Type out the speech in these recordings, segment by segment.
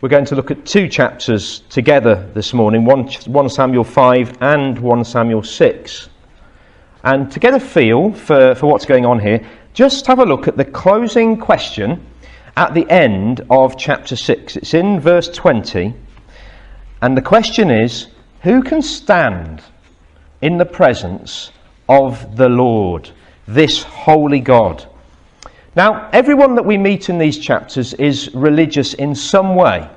We're going to look at two chapters together this morning, 1 Samuel 5 and 1 Samuel 6. And to get a feel for what's going on here, just have a look at the closing question at the end of chapter 6. It's in verse 20. And the question is, who can stand in the presence of the Lord, this holy God? Now, everyone that we meet in these chapters is religious in some way,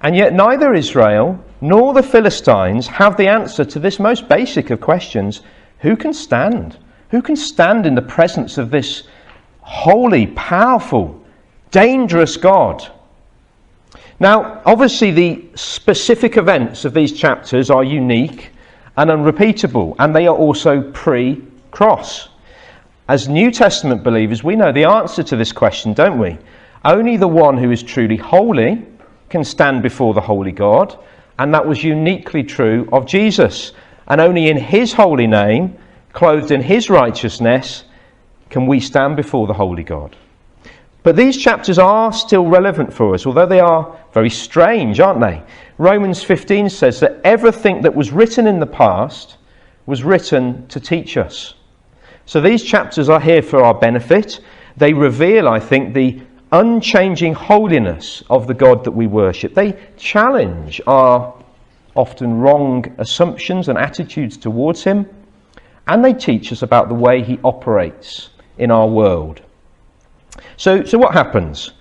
and yet neither Israel nor the Philistines have the answer to this most basic of questions. Who can stand? Who can stand in the presence of this holy, powerful, dangerous God? Now, obviously the specific events of these chapters are unique and unrepeatable, and they are also pre-cross. As New Testament believers, we know the answer to this question, don't we? Only the one who is truly holy can stand before the holy God, and that was uniquely true of Jesus. And only in his holy name, clothed in his righteousness, can we stand before the holy God. But these chapters are still relevant for us, although they are very strange, aren't they? Romans 15 says that everything that was written in the past was written to teach us. So these chapters are here for our benefit. They reveal, I think, the unchanging holiness of the God that we worship. They challenge our often wrong assumptions and attitudes towards him, and they teach us about the way he operates in our world. So what happens?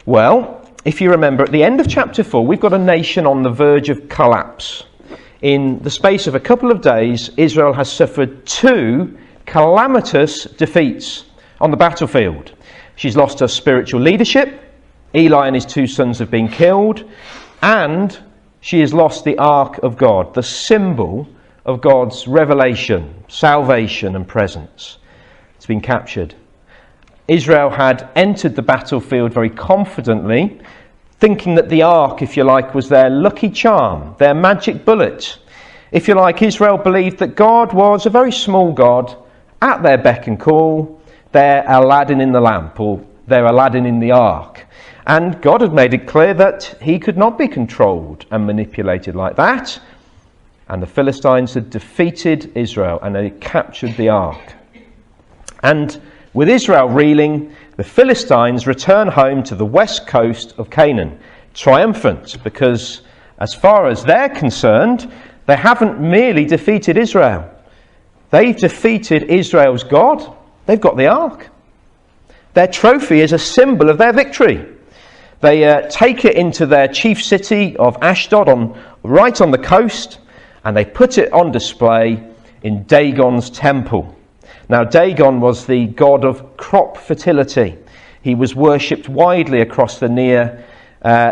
Well, if you remember, at the end of chapter 4, we've got a nation on the verge of collapse. In the space of a couple of days, Israel has suffered two calamitous defeats on the battlefield. She's lost her spiritual leadership. Eli and his two sons have been killed. And she has lost the Ark of God, the symbol of God's revelation, salvation and presence. It's been captured. Israel had entered the battlefield very confidently, thinking that the ark, if you like, was their lucky charm, their magic bullet. If you like, Israel believed that God was a very small God at their beck and call, their Aladdin in the lamp, or their Aladdin in the ark. And God had made it clear that he could not be controlled and manipulated like that. And the Philistines had defeated Israel and they captured the ark. And with Israel reeling, the Philistines return home to the west coast of Canaan, triumphant, because as far as they're concerned, they haven't merely defeated Israel. They've defeated Israel's God. They've got the ark. Their trophy is a symbol of their victory. They take it into their chief city of Ashdod, right on the coast, and they put it on display in Dagon's temple. Now, Dagon was the god of crop fertility. He was worshipped widely across the Near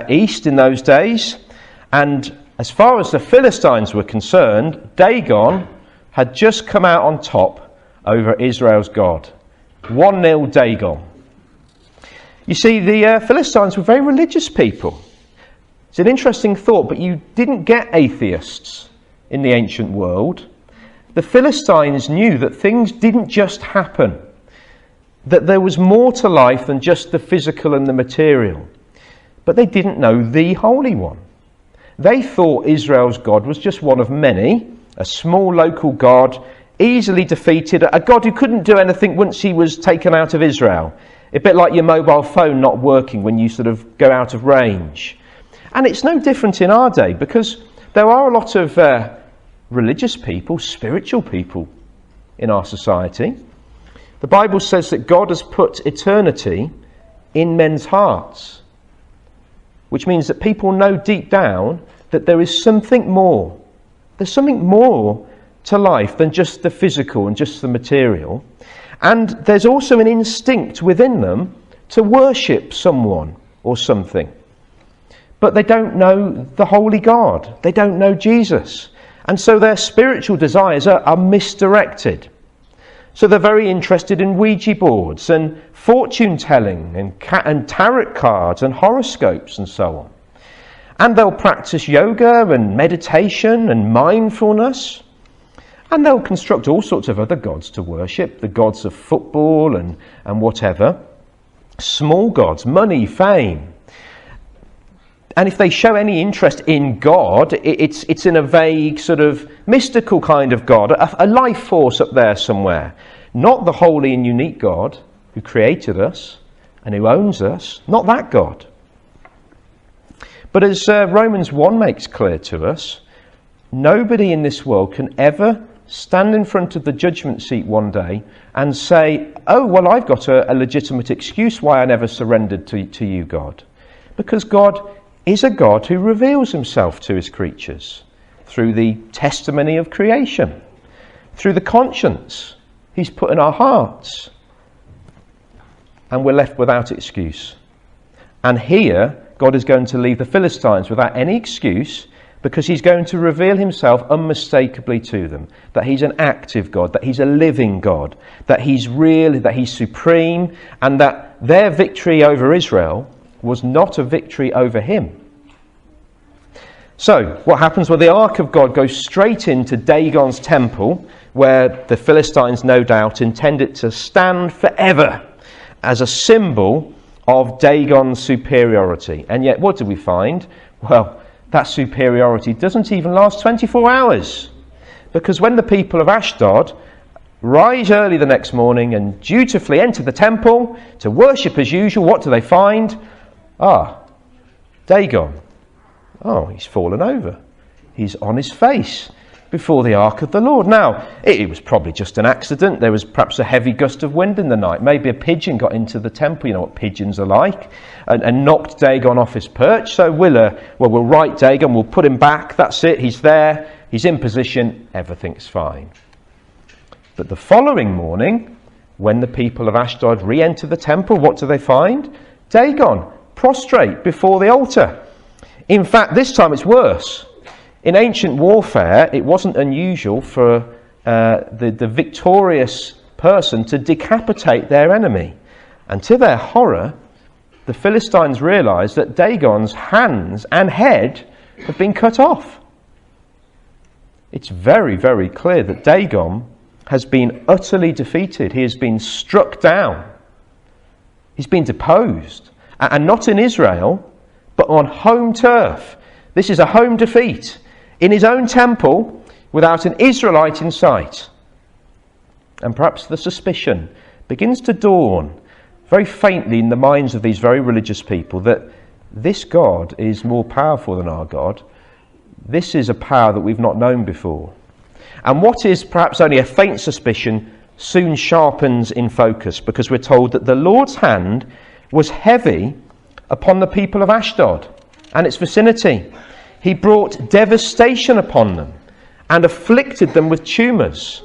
East in those days. And as far as the Philistines were concerned, Dagon had just come out on top over Israel's God. 1-0 Dagon. You see, the Philistines were very religious people. It's an interesting thought, but you didn't get atheists in the ancient world. The Philistines knew that things didn't just happen, that there was more to life than just the physical and the material. But they didn't know the Holy One. They thought Israel's God was just one of many, a small local God, easily defeated, a God who couldn't do anything once he was taken out of Israel. A bit like your mobile phone not working when you sort of go out of range. And it's no different in our day, because there are a lot of religious people, spiritual people in our society. The Bible says that God has put eternity in men's hearts, which means that people know deep down that there is something more. There's something more to life than just the physical and just the material. And there's also an instinct within them to worship someone or something. But they don't know the Holy God. They don't know Jesus. And so their spiritual desires are misdirected. So they're very interested in Ouija boards and fortune telling and tarot cards and horoscopes and so on. And they'll practice yoga and meditation and mindfulness. And they'll construct all sorts of other gods to worship, the gods of football and whatever. Small gods, money, fame. And if they show any interest in God, it's in a vague, sort of mystical kind of God, a life force up there somewhere. Not the holy and unique God who created us and who owns us. Not that God. But as Romans 1 makes clear to us, nobody in this world can ever stand in front of the judgment seat one day and say, oh, well, I've got a legitimate excuse why I never surrendered to you, God. Because God is a God who reveals himself to his creatures through the testimony of creation, through the conscience he's put in our hearts. And we're left without excuse. And here, God is going to leave the Philistines without any excuse, because he's going to reveal himself unmistakably to them. That he's an active God, that he's a living God, that he's real, that he's supreme, and that their victory over Israel was not a victory over him. So, what happens? Well, the Ark of God goes straight into Dagon's temple, where the Philistines, no doubt, intend it to stand forever as a symbol of Dagon's superiority. And yet, what do we find? Well, that superiority doesn't even last 24 hours. Because when the people of Ashdod rise early the next morning and dutifully enter the temple to worship as usual, what do they find? Dagon. He's fallen over. He's on his face before the ark of the Lord. Now, it was probably just an accident. There was perhaps a heavy gust of wind in the night. Maybe a pigeon got into the temple. You know what pigeons are like. And knocked Dagon off his perch. So we'll right Dagon. We'll put him back. That's it. He's there. He's in position. Everything's fine. But the following morning, when the people of Ashdod re-enter the temple, what do they find? Dagon, prostrate before the altar. In fact, this time it's worse. In ancient warfare, it wasn't unusual for the victorious person to decapitate their enemy. And to their horror, the Philistines realised that Dagon's hands and head have been cut off. It's very, very clear that Dagon has been utterly defeated. He has been struck down. He's been deposed. And not in Israel, but on home turf. This is a home defeat. In his own temple, without an Israelite in sight. And perhaps the suspicion begins to dawn very faintly in the minds of these very religious people that this God is more powerful than our God. This is a power that we've not known before. And what is perhaps only a faint suspicion soon sharpens in focus, because we're told that the Lord's hand was heavy upon the people of Ashdod and its vicinity. He brought devastation upon them and afflicted them with tumours.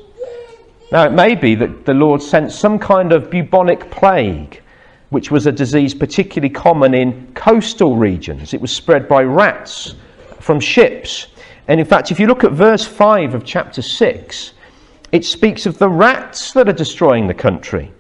Now, it may be that the Lord sent some kind of bubonic plague, which was a disease particularly common in coastal regions. It was spread by rats from ships. And in fact, if you look at verse 5 of chapter 6, it speaks of the rats that are destroying the country.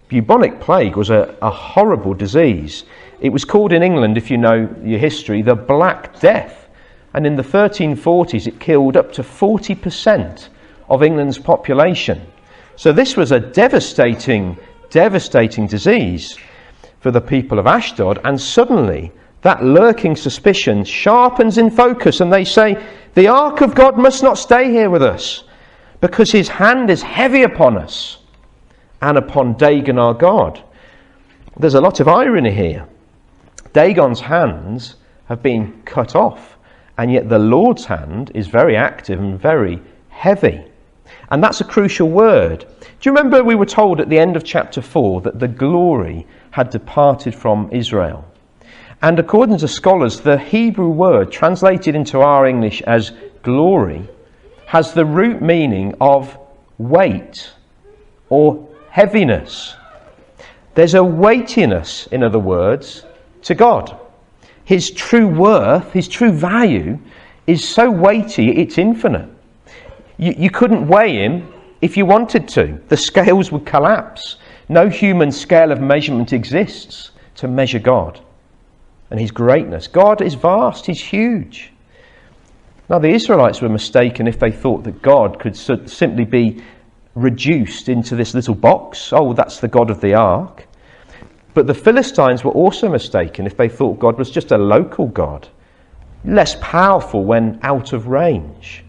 Bubonic plague was a horrible disease. It was called in England, if you know your history, the Black Death. And in the 1340s, it killed up to 40% of England's population. So this was a devastating disease for the people of Ashdod. And suddenly, that lurking suspicion sharpens in focus, and they say, the ark of God must not stay here with us, because his hand is heavy upon us and upon Dagon our God. There's a lot of irony here. Dagon's hands have been cut off, and yet the Lord's hand is very active and very heavy. And that's a crucial word. Do you remember we were told at the end of chapter 4 that the glory had departed from Israel? And according to scholars, the Hebrew word translated into our English as glory has the root meaning of weight or heaviness. There's a weightiness, in other words, to God. His true worth, his true value is so weighty it's infinite. You couldn't weigh him if you wanted to. The scales would collapse. No human scale of measurement exists to measure God and his greatness. God is vast, he's huge. Now, the Israelites were mistaken if they thought that God could simply be reduced into this little box. Oh, that's the God of the ark. But the Philistines were also mistaken if they thought God was just a local God, less powerful when out of range.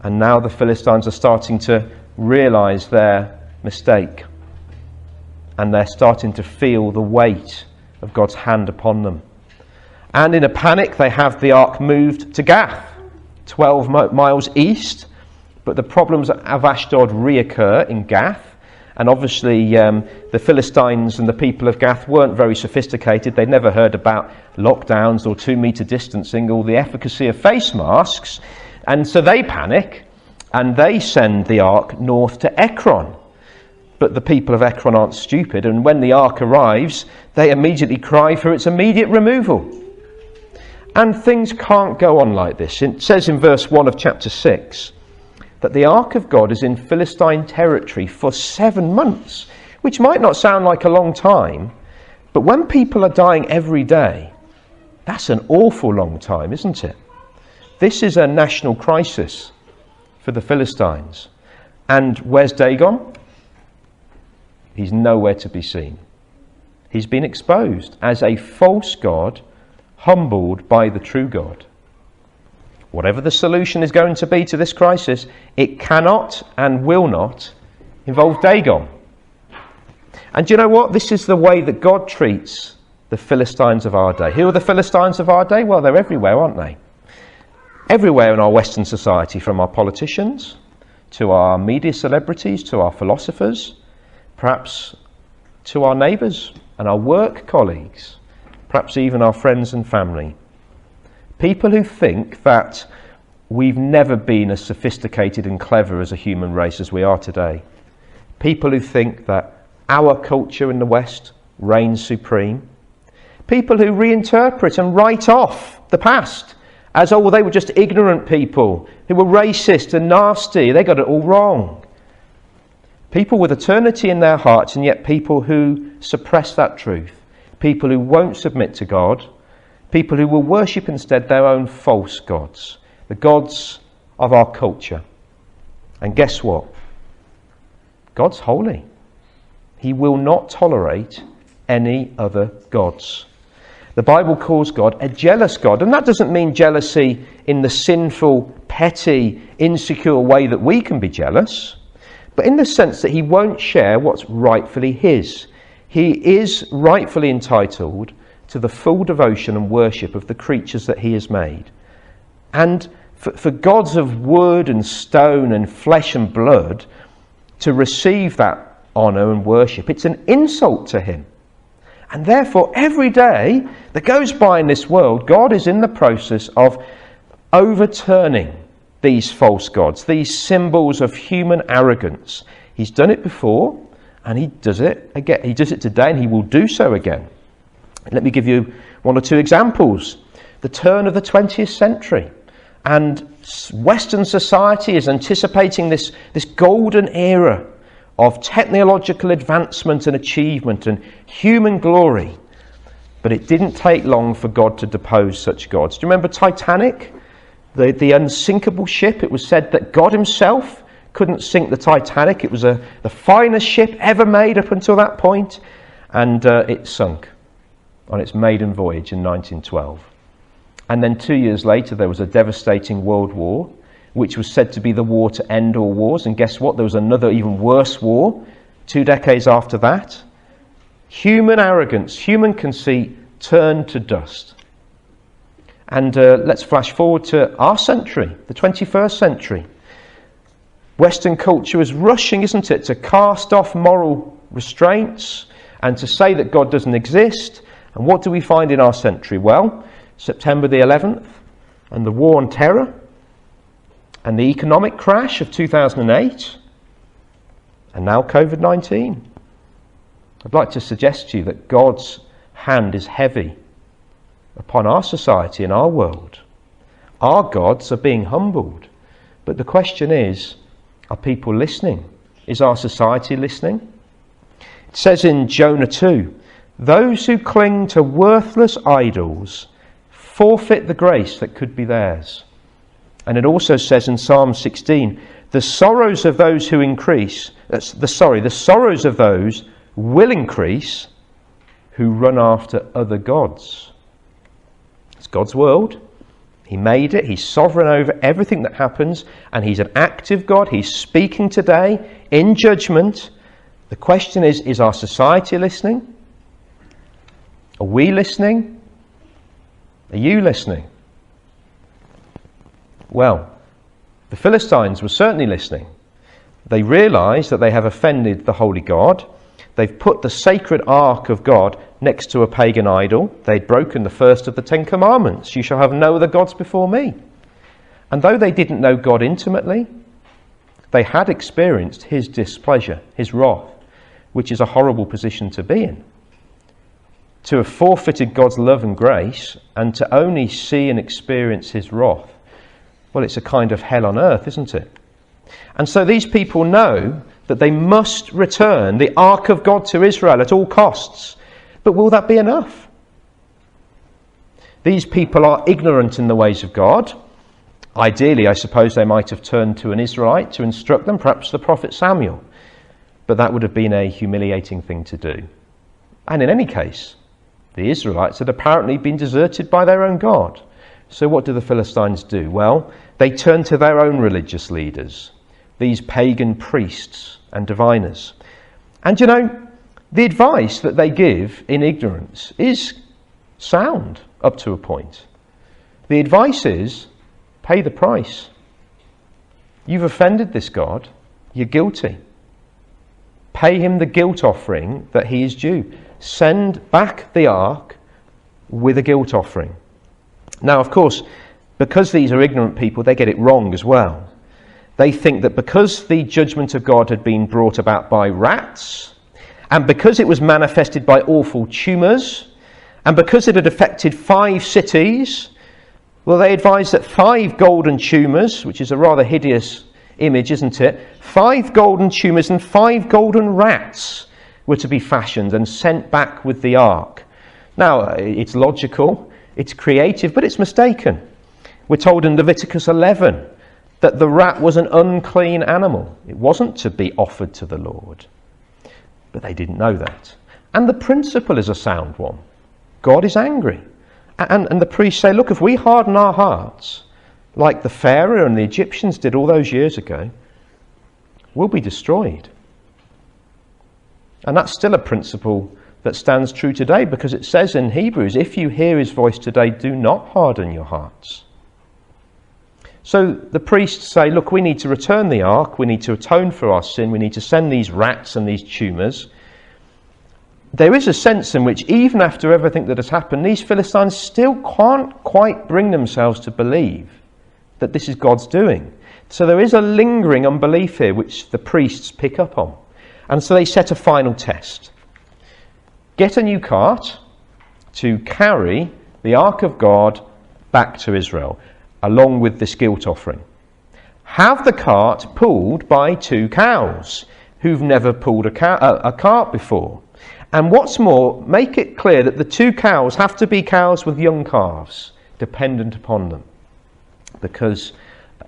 And now the Philistines are starting to realise their mistake. And they're starting to feel the weight of God's hand upon them. And in a panic, they have the ark moved to Gath, 12 miles east. But the problems of Ashdod reoccur in Gath. And obviously the Philistines and the people of Gath weren't very sophisticated. They'd never heard about lockdowns or 2-metre distancing or the efficacy of face masks. And so they panic and they send the ark north to Ekron. But the people of Ekron aren't stupid, and when the ark arrives, they immediately cry for its immediate removal. And things can't go on like this. It says in verse 1 of chapter 6 that the ark of God is in Philistine territory for 7 months, which might not sound like a long time, but when people are dying every day, that's an awful long time, isn't it? This is a national crisis for the Philistines. And where's Dagon? He's nowhere to be seen. He's been exposed as a false god, humbled by the true God. Whatever the solution is going to be to this crisis, it cannot and will not involve Dagon. And do you know what? This is the way that God treats the Philistines of our day. Who are the Philistines of our day? Well, they're everywhere, aren't they? Everywhere in our Western society, from our politicians to our media celebrities to our philosophers, perhaps to our neighbours and our work colleagues, perhaps even our friends and family. People who think that we've never been as sophisticated and clever as a human race as we are today. People who think that our culture in the West reigns supreme. People who reinterpret and write off the past as, oh, well, they were just ignorant people who were racist and nasty. They got it all wrong. People with eternity in their hearts, and yet people who suppress that truth. People who won't submit to God. People who will worship instead their own false gods, the gods of our culture. And guess what? God's holy. He will not tolerate any other gods. The Bible calls God a jealous God, and that doesn't mean jealousy in the sinful, petty, insecure way that we can be jealous, but in the sense that he won't share what's rightfully his. He is rightfully entitled to the full devotion and worship of the creatures that he has made. And for gods of wood and stone and flesh and blood to receive that honour and worship, it's an insult to him. And therefore, every day that goes by in this world, God is in the process of overturning these false gods, these symbols of human arrogance. He's done it before, and he does it again. He does it today, and he will do so again. Let me give you 1 or 2 examples. The turn of the 20th century, and Western society is anticipating this golden era of technological advancement and achievement and human glory. But it didn't take long for God to depose such gods. Do you remember Titanic? The unsinkable ship. It was said that God himself couldn't sink the Titanic. It was the finest ship ever made up until that point. And it sunk on its maiden voyage in 1912. And then 2 years later there was a devastating world war, which was said to be the war to end all wars. And guess what? There was another even worse war 2 decades after that. Human arrogance, human conceit turned to dust. And let's flash forward to our century, the 21st century. Western culture is rushing, isn't it, to cast off moral restraints and to say that God doesn't exist. And what do we find in our century? Well, September the 11th and the war on terror and the economic crash of 2008 and now COVID-19. I'd like to suggest to you that God's hand is heavy upon our society and our world. Our gods are being humbled. But the question is, are people listening? Is our society listening? It says in Jonah 2, those who cling to worthless idols forfeit the grace that could be theirs. And it also says in Psalm 16, the sorrows of those who increase, the sorrows of those will increase who run after other gods. It's God's world. He made it. He's sovereign over everything that happens, and he's an active God. He's speaking today in judgment. The question is our society listening? Are we listening? Are you listening? Well, the Philistines were certainly listening. They realise that they have offended the holy God. They've put the sacred ark of God next to a pagan idol. They'd broken the first of the 10 Commandments. You shall have no other gods before me. And though they didn't know God intimately, they had experienced his displeasure, his wrath, which is a horrible position to be in. To have forfeited God's love and grace and to only see and experience his wrath, well, it's a kind of hell on earth, isn't it? And so these people know that they must return the ark of God to Israel at all costs. But will that be enough? These people are ignorant in the ways of God. Ideally, I suppose they might have turned to an Israelite to instruct them, perhaps the prophet Samuel. But that would have been a humiliating thing to do. And in any case, the Israelites had apparently been deserted by their own God. So what do the Philistines do? Well, they turn to their own religious leaders, these pagan priests and diviners. And you know, the advice that they give in ignorance is sound up to a point. The advice is, pay the price. You've offended this God. You're guilty. Pay him the guilt offering that he is due. Send back the ark with a guilt offering. Now, of course, because these are ignorant people, they get it wrong as well. They think that because the judgment of God had been brought about by rats, and because it was manifested by awful tumours, and because it had affected 5 cities, well, they advised that 5 golden tumours, which is a rather hideous image, isn't it? 5 golden tumours and 5 golden rats were to be fashioned and sent back with the ark. Now, it's logical, it's creative, but it's mistaken. We're told in Leviticus 11 that the rat was an unclean animal. It wasn't to be offered to the Lord. But they didn't know that. And the principle is a sound one. God is angry. And the priests say, look, if we harden our hearts, like the Pharaoh and the Egyptians did all those years ago, we'll be destroyed. And that's still a principle that stands true today, because it says in Hebrews, if you hear his voice today, do not harden your hearts. So the priests say, look, we need to return the ark, we need to atone for our sin, we need to send these rats and these tumours. There is a sense in which, even after everything that has happened, these Philistines still can't quite bring themselves to believe that this is God's doing. So there is a lingering unbelief here which the priests pick up on. And so they set a final test. Get a new cart to carry the ark of God back to Israel, along with this guilt offering. Have the cart pulled by 2 cows who've never pulled a cart before. And what's more, make it clear that the 2 cows have to be cows with young calves dependent upon them, because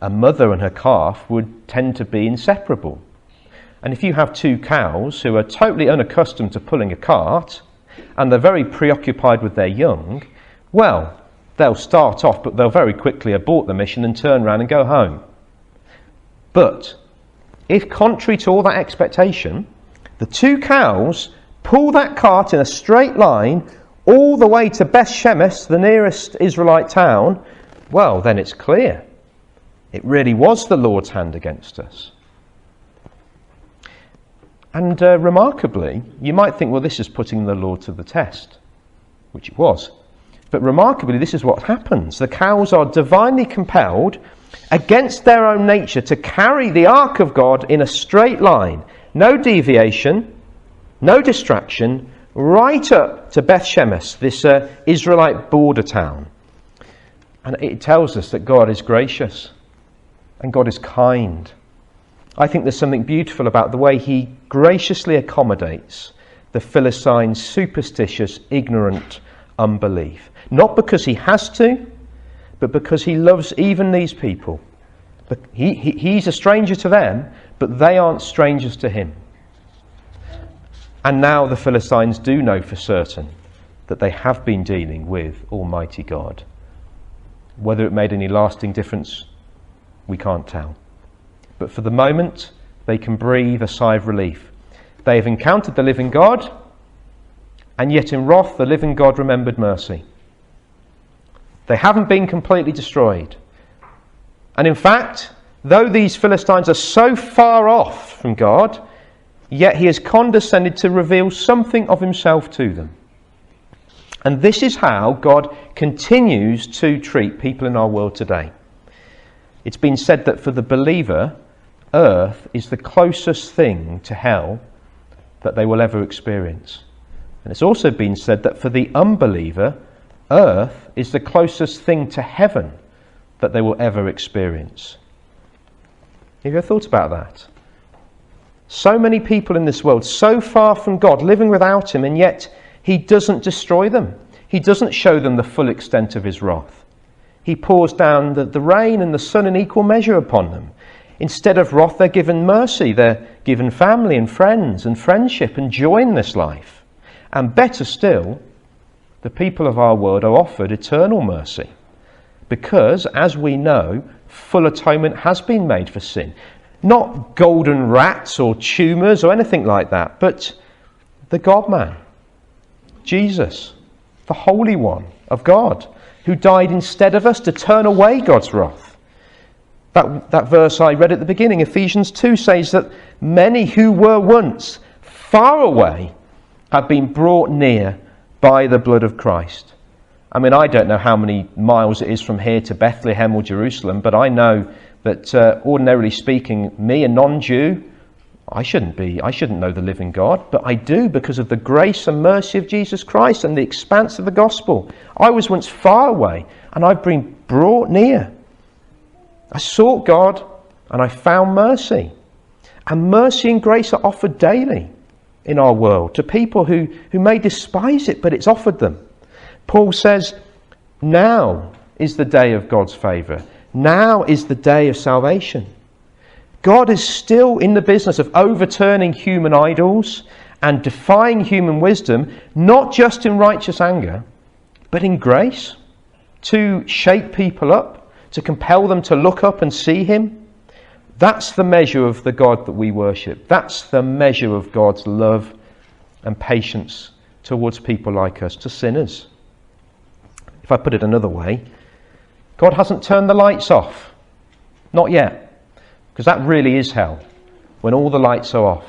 a mother and her calf would tend to be inseparable. And if you have 2 cows who are totally unaccustomed to pulling a cart, and they're very preoccupied with their young, well, they'll start off, but they'll very quickly abort the mission and turn around and go home. But if, contrary to all that expectation, the 2 cows pull that cart in a straight line all the way to Beth Shemesh, the nearest Israelite town, well, then it's clear. It really was the Lord's hand against us. And remarkably, you might think, well, this is putting the Lord to the test, which it was. But remarkably, this is what happens. The cows are divinely compelled, against their own nature, to carry the ark of God in a straight line. No deviation, no distraction, right up to Beth Shemesh, this Israelite border town. And it tells us that God is gracious and God is kind. I think there's something beautiful about the way he graciously accommodates the Philistines' superstitious, ignorant unbelief. Not because he has to, but because he loves even these people. But he's a stranger to them, but they aren't strangers to him. And now the Philistines do know for certain that they have been dealing with Almighty God. Whether it made any lasting difference, we can't tell. But for the moment, they can breathe a sigh of relief. They have encountered the living God, and yet in wrath the living God remembered mercy. They haven't been completely destroyed. And in fact, though these Philistines are so far off from God, yet he has condescended to reveal something of himself to them. And this is how God continues to treat people in our world today. It's been said that for the believer, earth is the closest thing to hell that they will ever experience. And it's also been said that for the unbeliever, earth is the closest thing to heaven that they will ever experience. Have you ever thought about that? So many people in this world, so far from God, living without him, and yet he doesn't destroy them. He doesn't show them the full extent of his wrath. He pours down the rain and the sun in equal measure upon them. Instead of wrath, they're given mercy. They're given family and friends and friendship and joy in this life. And better still, the people of our world are offered eternal mercy. Because, as we know, full atonement has been made for sin. Not golden rats or tumours or anything like that, but the God-man, Jesus, the Holy One of God, who died instead of us to turn away God's wrath. That verse I read at the beginning, Ephesians 2, says that many who were once far away have been brought near by the blood of Christ. I mean, I don't know how many miles it is from here to Bethlehem or Jerusalem, but I know that ordinarily speaking, me, a non-Jew, I shouldn't know the living God, but I do because of the grace and mercy of Jesus Christ and the expanse of the gospel. I was once far away and I've been brought near. I sought God and I found mercy. And mercy and grace are offered daily in our world to people who may despise it, but it's offered them. Paul says, now is the day of God's favour. Now is the day of salvation. God is still in the business of overturning human idols and defying human wisdom, not just in righteous anger, but in grace, to shape people up, to compel them to look up and see him. That's the measure of the God that we worship. That's the measure of God's love and patience towards people like us, to sinners. If I put it another way, God hasn't turned the lights off. Not yet. Because that really is hell, when all the lights are off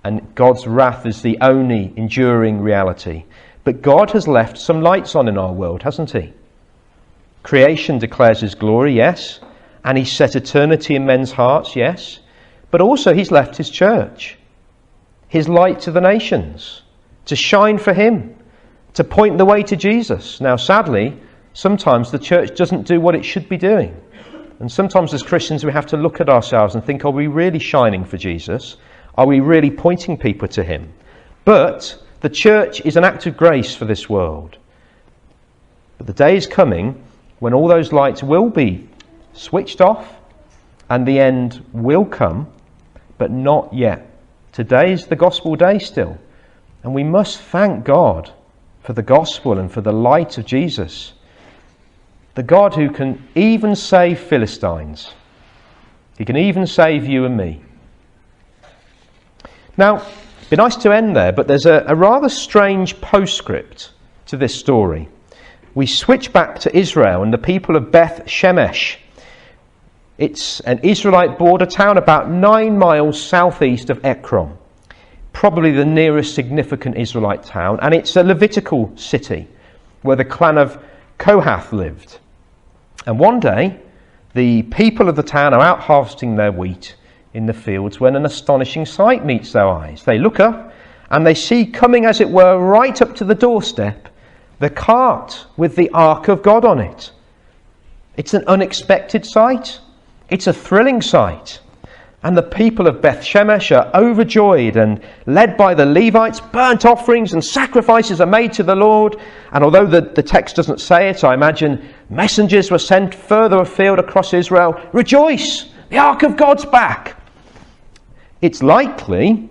and God's wrath is the only enduring reality. But God has left some lights on in our world, hasn't he? Creation declares his glory, yes. And he's set eternity in men's hearts, yes. But also he's left his church, his light to the nations, to shine for him, to point the way to Jesus. Now, sadly, sometimes the church doesn't do what it should be doing. And sometimes as Christians we have to look at ourselves and think, are we really shining for Jesus? Are we really pointing people to him? But the church is an act of grace for this world. But the day is coming when all those lights will be switched off and the end will come, but not yet. Today is the gospel day still. And we must thank God for the gospel and for the light of Jesus. The God who can even save Philistines. He can even save you and me. Now, it'd be nice to end there, but there's a rather strange postscript to this story. We switch back to Israel and the people of Beth Shemesh. It's an Israelite border town about 9 miles southeast of Ekron. Probably the nearest significant Israelite town. And it's a Levitical city where the clan of Kohath lived. And one day, the people of the town are out harvesting their wheat in the fields when an astonishing sight meets their eyes. They look up and they see coming, as it were, right up to the doorstep, the cart with the Ark of God on it. It's an unexpected sight. It's a thrilling sight. And the people of Beth Shemesh are overjoyed, and led by the Levites, burnt offerings and sacrifices are made to the Lord. And although the text doesn't say it, I imagine messengers were sent further afield across Israel. Rejoice! The Ark of God's back! It's likely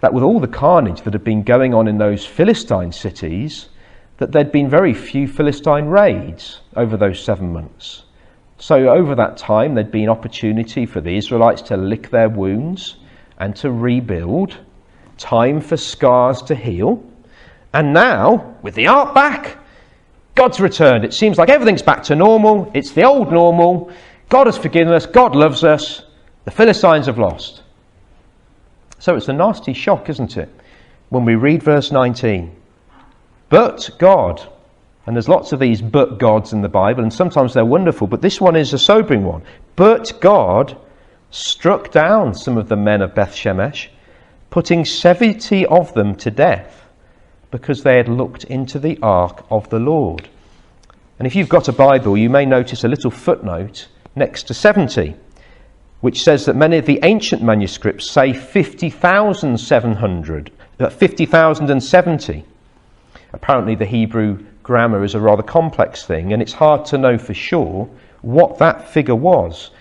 that with all the carnage that had been going on in those Philistine cities, that there'd been very few Philistine raids over those 7 months. So over that time, there'd been opportunity for the Israelites to lick their wounds and to rebuild, time for scars to heal. And now, with the ark back, God's returned. It seems like everything's back to normal. It's the old normal. God has forgiven us. God loves us. The Philistines have lost. So it's a nasty shock, isn't it, when we read verse 19. But God, and there's lots of these but gods in the Bible, and sometimes they're wonderful, but this one is a sobering one. But God struck down some of the men of Beth Shemesh, putting 70 of them to death, because they had looked into the ark of the Lord. And if you've got a Bible, you may notice a little footnote next to 70, which says that many of the ancient manuscripts say 50,070. Apparently the Hebrew grammar is a rather complex thing, and it's hard to know for sure what that figure was.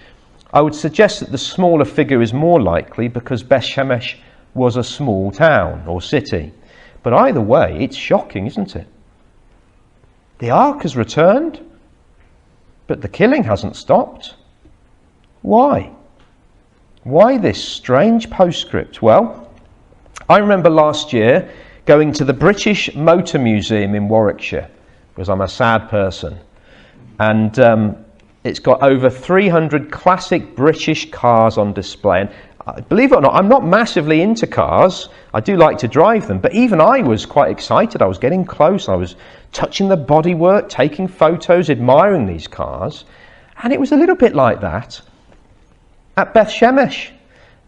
I would suggest that the smaller figure is more likely because Beth Shemesh was a small town or city. But either way, it's shocking, isn't it? The ark has returned, but the killing hasn't stopped. Why? Why this strange postscript? Well, I remember last year going to the British Motor Museum in Warwickshire, because I'm a sad person. And it's got over 300 classic British cars on display. And believe it or not, I'm not massively into cars. I do like to drive them, but even I was quite excited. I was getting close. I was touching the bodywork, taking photos, admiring these cars. And it was a little bit like that at Beth Shemesh.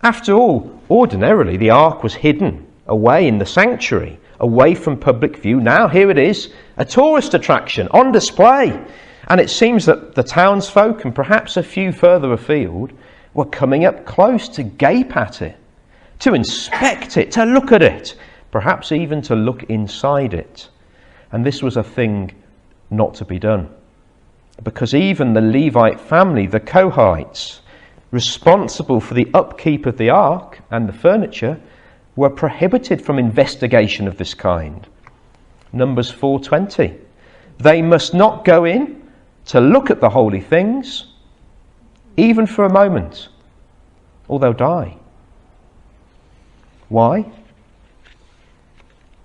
After all, ordinarily the ark was hidden away in the sanctuary, away from public view. Now here it is, a tourist attraction on display. And it seems that the townsfolk, and perhaps a few further afield, were coming up close to gape at it, to inspect it, to look at it, perhaps even to look inside it. And this was a thing not to be done, because even the Levite family, the Kohathites, responsible for the upkeep of the ark and the furniture, were prohibited from investigation of this kind. Numbers 4:20. They must not go in to look at the holy things, even for a moment, or they'll die. Why?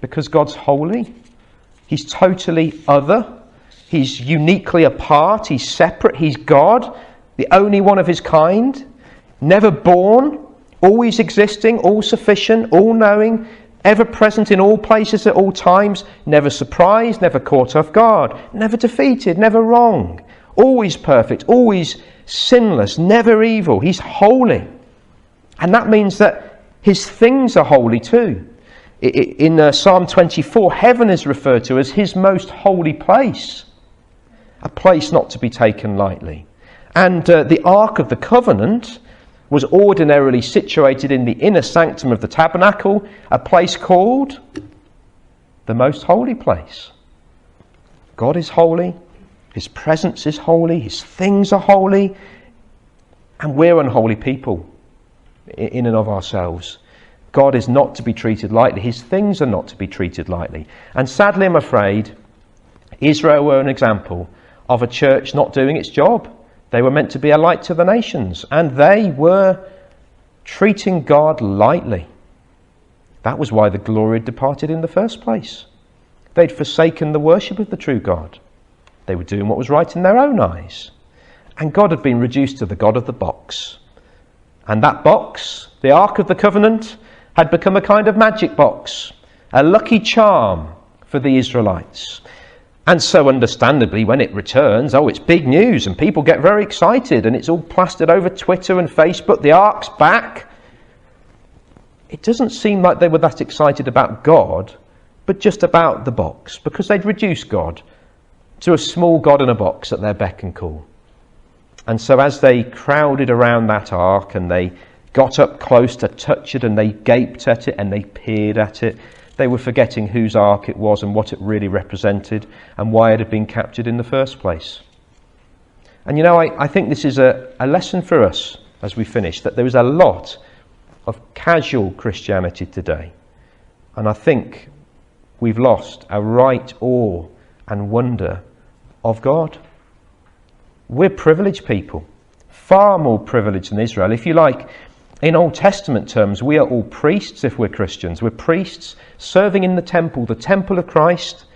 Because God's holy. He's totally other. He's uniquely apart. He's separate. He's God, the only one of his kind, never born, always existing, all sufficient, all knowing, ever present in all places at all times, never surprised, never caught off guard, never defeated, never wrong, always perfect, always sinless, never evil. He's holy. And that means that his things are holy too. In Psalm 24, heaven is referred to as his most holy place, a place not to be taken lightly. And the Ark of the Covenant was ordinarily situated in the inner sanctum of the tabernacle, a place called the most holy place. God is holy, his presence is holy, his things are holy, and we're unholy people in and of ourselves. God is not to be treated lightly. His things are not to be treated lightly. And sadly, I'm afraid, Israel were an example of a church not doing its job. They were meant to be a light to the nations, and they were treating God lightly. That was why the glory had departed in the first place. They'd forsaken the worship of the true God. They were doing what was right in their own eyes. And God had been reduced to the God of the box. And that box, the Ark of the Covenant, had become a kind of magic box, a lucky charm for the Israelites. And so understandably, when it returns, it's big news and people get very excited and it's all plastered over Twitter and Facebook. The Ark's back. It doesn't seem like they were that excited about God, but just about the box, because they'd reduced God to a small God in a box at their beck and call. And so as they crowded around that ark and they got up close to touch it and they gaped at it and they peered at it, they were forgetting whose ark it was and what it really represented and why it had been captured in the first place. And I think this is a lesson for us as we finish, that there is a lot of casual Christianity today. And I think we've lost our right awe and wonder of God. We're privileged people, far more privileged than Israel. If you like, in Old Testament terms, we are all priests if we're Christians. We're priests serving in the temple of Christ,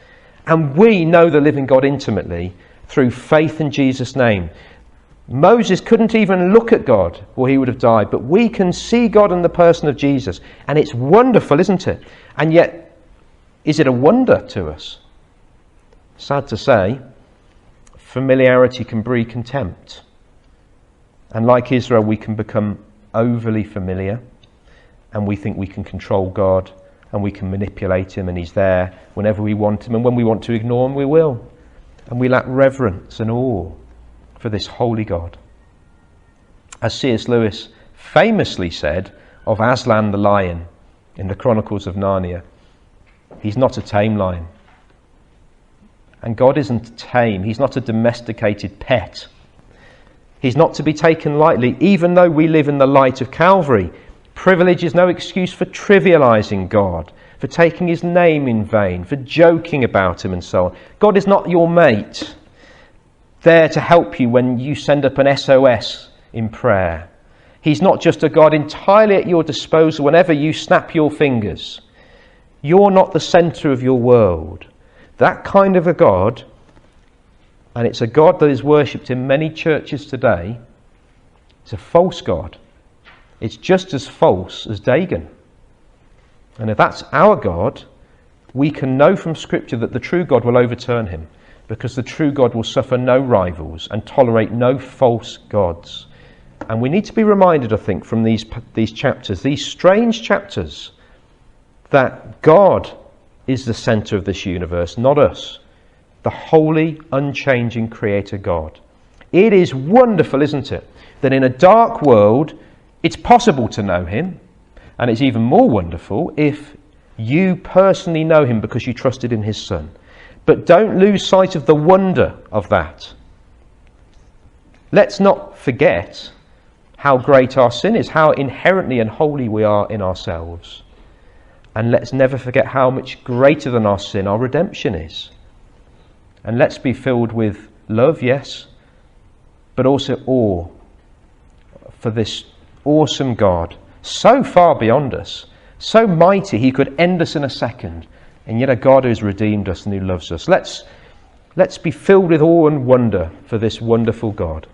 and we know the living God intimately through faith in Jesus' name. Moses couldn't even look at God or he would have died, but we can see God in the person of Jesus, and it's wonderful, isn't it? And yet, is it a wonder to us? Sad to say, familiarity can breed contempt. And like Israel, we can become overly familiar, and we think we can control God and we can manipulate him, and he's there whenever we want him, and when we want to ignore him, we will. And we lack reverence and awe for this holy God. As C.S. Lewis famously said of Aslan the lion in the Chronicles of Narnia, he's not a tame lion. And God isn't tame. He's not a domesticated pet. He's not to be taken lightly, even though we live in the light of Calvary. Privilege is no excuse for trivializing God, for taking his name in vain, for joking about him and so on. God is not your mate, there to help you when you send up an SOS in prayer. He's not just a God entirely at your disposal whenever you snap your fingers. You're not the centre of your world. That kind of a God, and it's a God that is worshipped in many churches today, it's a false God. It's just as false as Dagon. And if that's our God, we can know from Scripture that the true God will overturn him, because the true God will suffer no rivals and tolerate no false gods. And we need to be reminded, I think, from these chapters, these strange chapters, that God is the centre of this universe, not us. The holy, unchanging Creator God. It is wonderful, isn't it, that in a dark world, it's possible to know him, and it's even more wonderful if you personally know him because you trusted in his Son. But don't lose sight of the wonder of that. Let's not forget how great our sin is, how inherently unholy we are in ourselves. And let's never forget how much greater than our sin our redemption is. And let's be filled with love, yes, but also awe for this awesome God, so far beyond us, so mighty he could end us in a second, and yet a God who has redeemed us and who loves us. Let's be filled with awe and wonder for this wonderful God.